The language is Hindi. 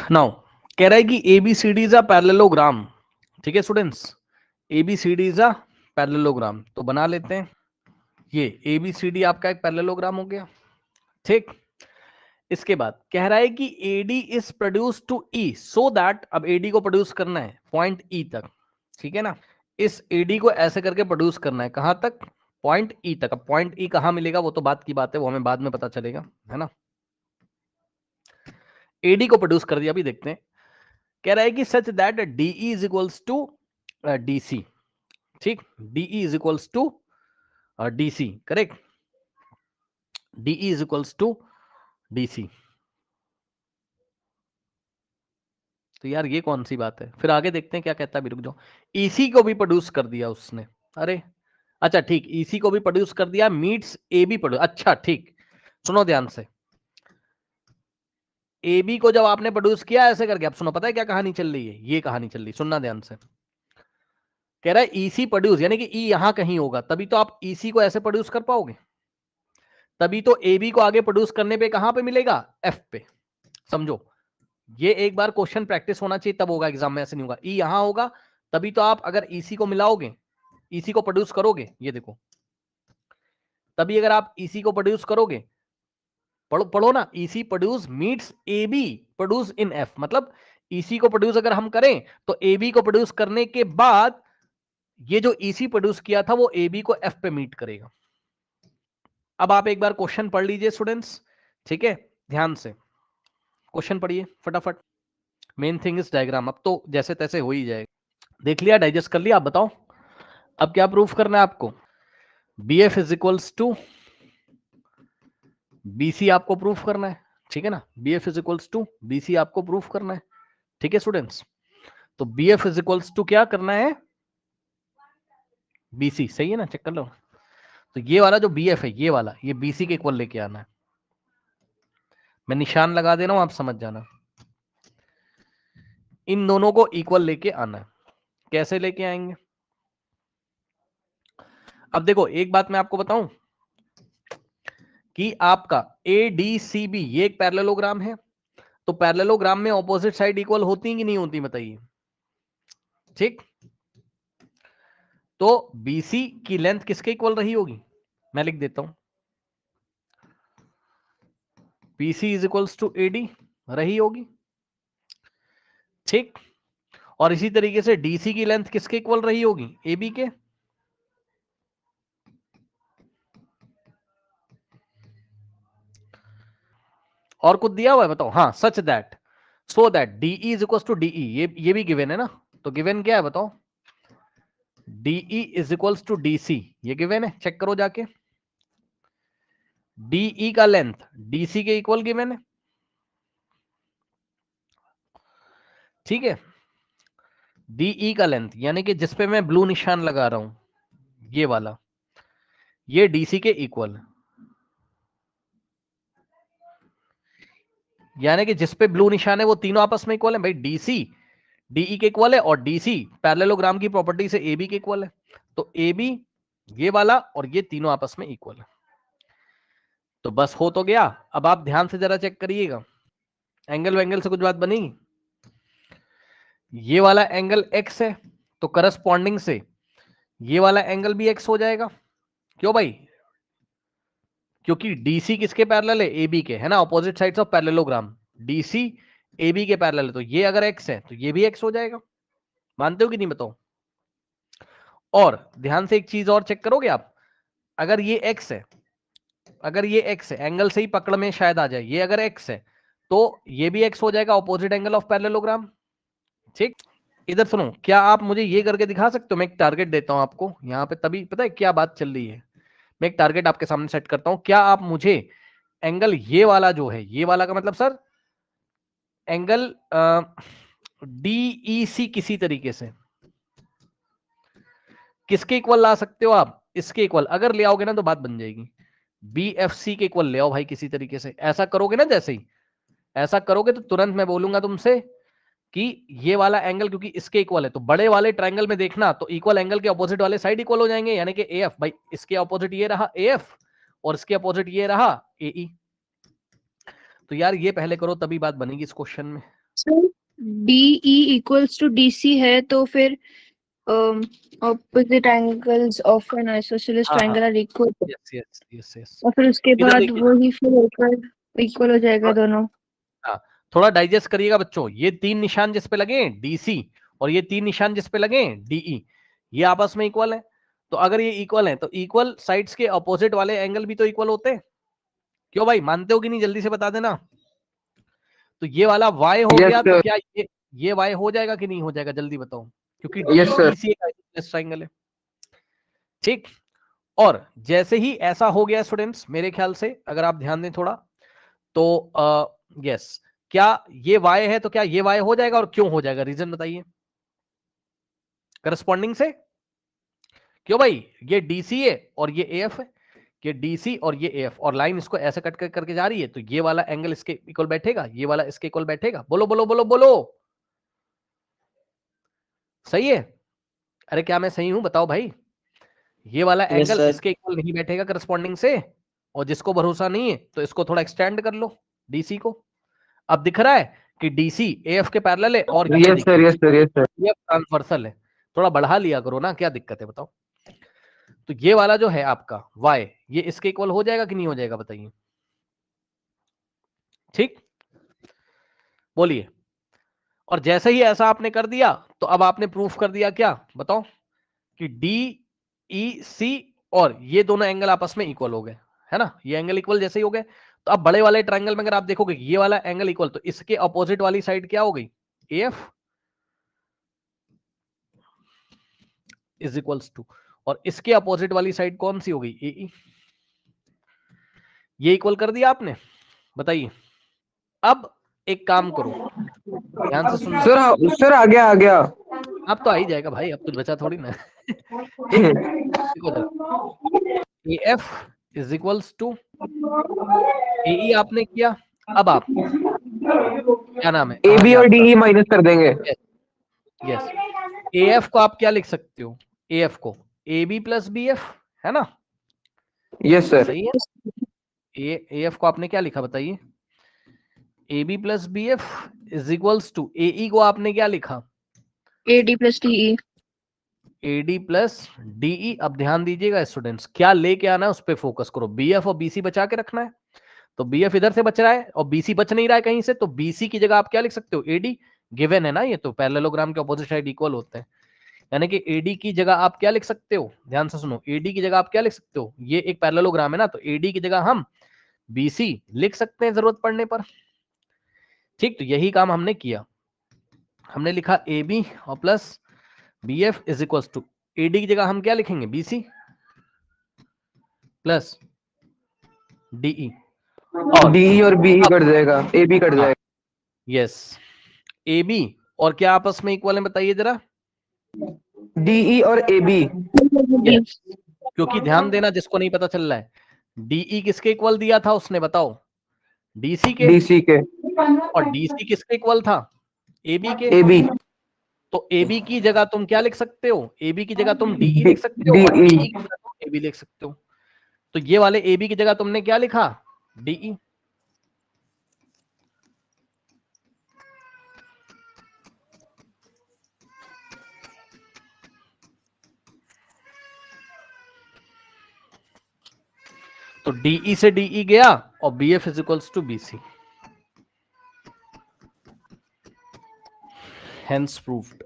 नाउ कह रहा है कि एबीसीडी इज अ पैरेललोग्राम। ठीक है students, ABCD is a parallelogram, तो बना लेते हैं। ये एबीसीडी आपका एक पैरेललोग्राम हो गया। ठीक, इसके बाद कह रहा है कि AD is produce to E so that, अब एडी को प्रोड्यूस करना है पॉइंट ई तक। ठीक है ना, इस एडी को ऐसे करके प्रोड्यूस करना है कहां तक, पॉइंट ई तक। अब पॉइंट ई कहां मिलेगा वो तो बात की बात है, वो हमें बाद में पता चलेगा, है ना। एडी को प्रोड्यूस कर दिया, अभी देखते हैं। कह रहा है कि such that DE is equals to DC. ठीक, DE is equals to DC, correct, DE is equals to DC. तो यार ये कौन सी बात है, फिर आगे देखते हैं क्या कहता है, भी रुक जाओ। ईसी को भी प्रोड्यूस कर दिया उसने, अरे अच्छा ठीक, ईसी को भी प्रोड्यूस कर दिया, मीट्स ए बी प्रोड्यूस, अच्छा ठीक, सुनो ध्यान से। ए बी को जब आपने प्रोड्यूस किया ऐसे करके, अब सुनो, पता है क्या कहानी चल रही है, ये कहानी चल रही, सुनना ध्यान से। कह रहा है ईसी प्रोड्यूस, यानी कि ई यहां कहीं होगा, तभी तो आप ईसी को ऐसे प्रोड्यूस कर पाओगे, तभी तो ए बी को आगे प्रोड्यूस करने पे कहां पे मिलेगा, एफ पे। समझो, ये एक बार क्वेश्चन प्रैक्टिस होना चाहिए, तब होगा एग्जाम में, ऐसे नहीं होगा। ई यहां होगा, तभी तो आप अगर ईसी को मिलाओगे, ईसी को प्रोड्यूस करोगे, ये देखो, तभी अगर आप ईसी को प्रोड्यूस करोगे, पढ़ो पढ़ो ना, EC produce meets A B produce in F, मतलब ईसी को प्रोड्यूस अगर हम करें तो ए बी को प्रोड्यूस करने के बाद ये जो ईसी प्रोड्यूस किया था वो ए बी को एफ पे मीट करेगा। अब आप एक बार क्वेश्चन पढ़ लीजिए स्टूडेंट्स, ठीक है, ध्यान से क्वेश्चन पढ़िए फटाफट। मेन थिंग इज डायग्राम, अब तो जैसे तैसे हो ही जाएगा। देख लिया, डाइजेस्ट कर लिया, आप बताओ अब क्या प्रूफ करना है आपको। B F is equals to BC आपको प्रूफ करना है, ठीक है ना, B F is equals to BC आपको प्रूफ करना है। ठीक है स्टूडेंट्स, तो B F is equals to क्या करना है, बीसी, सही है ना, चेक कर लो। तो ये वाला जो बी एफ है, ये वाला, ये बीसी के इक्वल लेके आना है। मैं निशान लगा दे रहा हूं, आप समझ जाना, इन दोनों को इक्वल लेके आना है। कैसे लेके आएंगे, अब देखो एक बात मैं आपको बताऊं कि आपका ए डी सी बी ये एक पैरेललोग्राम है, तो पैरेललोग्राम में ऑपोजिट साइड इक्वल होती कि नहीं होती बताइए। ठीक, तो बीसी की लेंथ किसके इक्वल रही होगी, मैं लिख देता हूं, BC is equals to AD रही होगी। ठीक, और इसी तरीके से डीसी की लेंथ किसके इक्वल रही होगी, ए बी के। और कुछ दिया हुआ है बताओ, हाँ, such that, so that DE is equal to DE, ये भी गिवन है ना, तो गिवन क्या है बताओ, DE is equal to DC, ये गिवन है, चेक करो जाके। डीई का लेंथ डीसी के इक्वल गिवन है, ठीक है, डीई का लेंथ यानी कि जिसपे मैं ब्लू निशान लगा रहा हूं, ये वाला, ये डीसी के इक्वल, यानी कि जिसपे ब्लू निशान है वो तीनों आपस में इक्वल है भाई, डीसी डीई के इक्वल है और डीसी पैरेललोग्राम की प्रॉपर्टी से ए बी के इक्वल है, तो ए बी ये वाला और ये तीनों आपस में इक्वल है। तो बस हो तो गया। अब आप ध्यान से जरा चेक करिएगा, एंगल वेंगल से कुछ बात बनेगी। ये वाला एंगल एक्स है, तो करस्पॉन्डिंग से ये वाला एंगल भी एक्स हो जाएगा, क्यों भाई, क्योंकि डीसी किसके पैरेलल है, ए बी के, है ना, opposite sides of parallelogram, DC A B के पैरेलल है, तो ये अगर एक्स है तो ये भी एक्स हो जाएगा। मानते हो कि नहीं बताओ। और ध्यान से एक चीज और चेक करोगे आप, अगर ये एक्स है, अगर ये एक्स है, एंगल से ही पकड़ में शायद आ जाए, ये अगर एक्स है तो ये भी एक्स हो जाएगा, ऑपोजिट एंगल ऑफ पैरेललोग्राम। ठीक, इधर सुनो, क्या आप मुझे ये करके दिखा सकते हो, मैं एक टारगेट देता हूं आपको यहाँ पे, तभी पता है क्या बात चल रही है, मैं एक टारगेट आपके सामने सेट करता हूं, क्या आप मुझे एंगल ये वाला जो है, ये वाला का मतलब सर एंगल डीईसी किसी तरीके से किसके इक्वल ला सकते हो आप, इसके इक्वल, अगर ले आओगे ना तो बात बन जाएगी, बी एफ सी के इक्वल ले आओ भाई किसी तरीके से, ऐसा करोगे ना, जैसे ही ऐसा करोगे तो तुरंत मैं बोलूंगा तुमसे कि ये वाला एंगल क्योंकि इसके इक्वल है, तो बड़े वाले ट्रायंगल में देखना तो इक्वल एंगल के अपोजिट वाले साइड इक्वल हो जाएंगे, यानी कि ए एफ, भाई इसके अपोजिट ये रहा ए एफ और इसके अपोजिट ये रहा ए ई। तो यार ये पहले करो तभी बात बनेगी इस क्वेश्चन में, DE इक्वल्स टू DC है तो फिर opposite angles of an isosceles हाँ हाँ, triangle are equal, yes yes yes yes. और फिर उसके इधर बाद देखिए, वही फिर होकर इक्वल हो जाएगा थोड़ा दोनों। हाँ, थोड़ा डाइजेस्ट करिएगा बच्चों। ये 3 निशान जिस पे लगे DC और ये 3 निशान जिस पे लगे DE, ये आपस में इक्वल है। तो अगर ये इक्वल है तो इक्वल साइड्स के अपोजिट वाले एंगल भी तो इक्वल होते हैं। क्यों भाई, मानते हो कि नहीं? जल्दी से बता देना। तो ये वाला y हो यस गया, तो सर, क्या ये y हो जाएगा कि नहीं हो जाएगा? जल्दी बताओ, क्योंकि यस सर। DEC एक आइसोसेलेस ट्रायंगल है। ठीक, और जैसे ही ऐसा हो गया स्टूडेंट्स, मेरे ख्याल से अगर आप ध्यान दें थोड़ा, तो यस, क्या ये y है तो क्या ये y हो जाएगा, और क्यों हो जाएगा? रीजन बताइए करस्पॉन्डिंग से। क्यों भाई, ये DC है और ये AF है, ये DC और ये AF, और लाइन इसको ऐसे कट करके जा रही है, तो ये वाला एंगल इसके इक्वल बैठेगा, ये वाला इसके इक्वल बैठेगा। बोलो बोलो बोलो बोलो, सही है? अरे क्या मैं सही हूं? बताओ भाई। ये वाला एंगल इसके इक्वल नहीं बैठेगा करस्पॉन्डिंग से, और जिसको भरोसा नहीं है तो इसको थोड़ा एक्सटेंड कर लो DC को। अब दिख रहा है कि DC AF के पैरेलल है, और ये यस सर, देखिए yes sir, yes sir. AF transversal है। थोड़ा बढ़ा लिया करो ना, क्या दिक्कत है बताओ। तो ये वाला जो है आपका y, ये इसके इक्वल हो जाएगा कि नहीं हो जाएगा? बताइए। ठीक, बोलिए। और जैसे ही ऐसा आपने कर दिया, तो अब आपने प्रूफ कर दिया क्या? बताओ कि DEC और ये दोनों एंगल आपस में इक्वल हो गए, है ना? ये एंगल इक्वल जैसे ही हो गए, तो अब बड़े वाले ट्रायंगल में अगर आप देखोगे ये वाला एंगल इक्वल, तो इसके अपोजिट वाली साइड क्या हो गई? AF इज इक्वल्स टू, और इसके अपोजिट वाली साइड कौन सी हो गई? AE। ये इक्वल कर दिया आपने, बताइए। अब एक काम करो, ध्यान से सुनना। सर सर, आ गया, आ गया। अब तो आ ही जाएगा भाई, अब कुछ बचा थोड़ी ना। ठीक, देखो जरा, AF is equals to AE आपने किया। अब आप क्या नाम है, ए हाँ बी और याद डी था, ई माइनस कर देंगे। यस, AF को आप क्या लिख सकते हो? AF को AB प्लस BF, है ना? Yes sir. सही है। AF को आपने क्या लिखा बताइए? AB plus BF is equals to AE को आपने क्या लिखा? AD plus DE। AD plus DE। अब ध्यान दीजिएगा स्टूडेंट्स, क्या लेके आना है उस पर फोकस करो। BF और BC बचा के रखना है, तो BF इधर से बच रहा है और BC बच नहीं रहा है कहीं से, तो BC की जगह आप क्या लिख सकते हो? AD। गिवन है ना, ये तो पैरेललोग्राम के अपोजिट साइड इक्वल होते हैं, यानी कि AD की जगह आप क्या लिख सकते हो? ध्यान से सुनो, AD की जगह आप क्या लिख सकते हो? ये एक पैरेललोग्राम है ना, तो AD की जगह हम BC लिख सकते हैं जरूरत पड़ने पर। ठीक, तो यही काम हमने किया। हमने लिखा AB और plus BF is equal to, AD की जगह हम क्या लिखेंगे? BC plus DE। और डी और बी अब कट जाएगा, ए बी कट हाँ, जाएगा। यस, AB और क्या आपस में इक्वल है बताइए जरा? डीई और ए बी। यस, क्योंकि ध्यान देना जिसको नहीं पता चल रहा है, DE किसके इक्वल दिया था उसने? बताओ। DC के। डीसी के। और DC किसके इक्वल था? AB के। A B. तो AB की जगह तुम क्या लिख सकते हो? AB की जगह तुम DE लिख सकते हो, और डीई। DE की जगह तुम AB लिख सकते हो। तो ये वाले AB की जगह तुमने क्या लिखा? DE। तो DE से DE गया, और BF is equals to BC, hence proved.